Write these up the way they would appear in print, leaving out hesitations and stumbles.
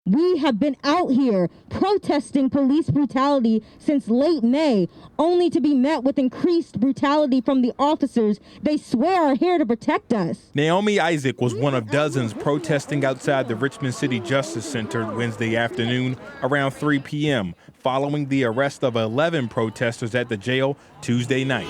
We have been out here protesting police brutality since late May, only to be met with increased brutality from the officers they swear are here to protect us. Naomi Isaac was one of dozens protesting outside the Richmond City Justice Center Wednesday afternoon around 3 p.m., following the arrest of 11 protesters at the jail Tuesday night.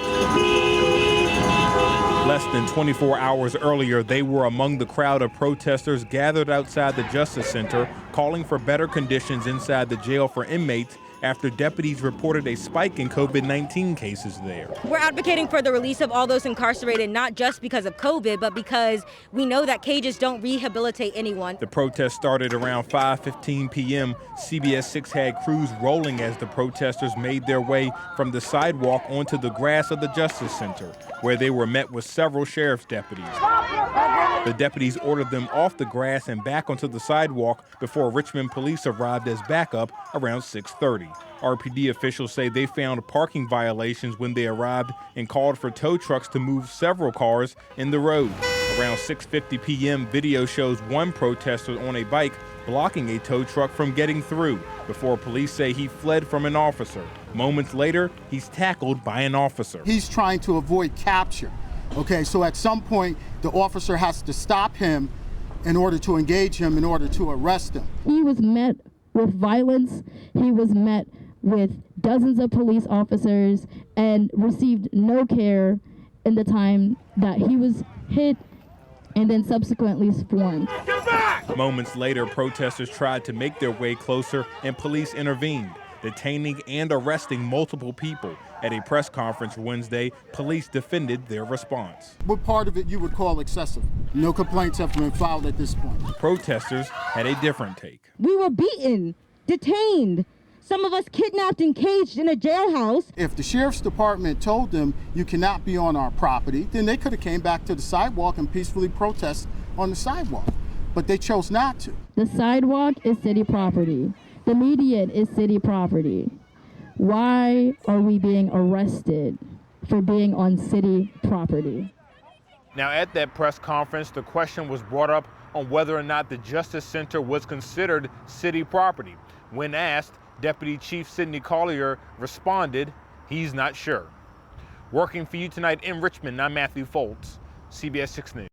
Less than 24 hours earlier, they were among the crowd of protesters gathered outside the Justice Center, calling for better conditions inside the jail for inmates after deputies reported a spike in COVID-19 cases there. We're advocating for the release of all those incarcerated, not just because of COVID, but because we know that cages don't rehabilitate anyone. The protest started around 5:15 p.m. CBS 6 had crews rolling as the protesters made their way from the sidewalk onto the grass of the Justice Center, where they were met with several sheriff's deputies. The deputies ordered them off the grass and back onto the sidewalk before Richmond police arrived as backup around 6:30. RPD officials say they found parking violations when they arrived and called for tow trucks to move several cars in the road. Around 6:50 p.m., video shows one protester on a bike blocking a tow truck from getting through before police say he fled from an officer. Moments later, he's tackled by an officer. He's trying to avoid capture. Okay, so at some point, the officer has to stop him in order to engage him, in order to arrest him. He was met with violence. He was met with dozens of police officers and received no care in the time that he was hit and then subsequently swarmed. Moments later, protesters tried to make their way closer and police intervened, detaining and arresting multiple people. At a press conference Wednesday, police defended their response. What part of it you would call excessive? No complaints have been filed at this point. Protesters had a different take. We were beaten, detained, some of us kidnapped and caged in a jailhouse. If the sheriff's department told them you cannot be on our property, then they could have came back to the sidewalk and peacefully protest on the sidewalk. But they chose not to. The sidewalk is city property. The median is city property. Why are we being arrested for being on city property? Now, at that press conference, the question was brought up on whether or not the Justice Center was considered city property. When asked, Deputy Chief Sidney Collier responded, he's not sure. Working for you tonight in Richmond, I'm Matthew Foltz, CBS 6 News.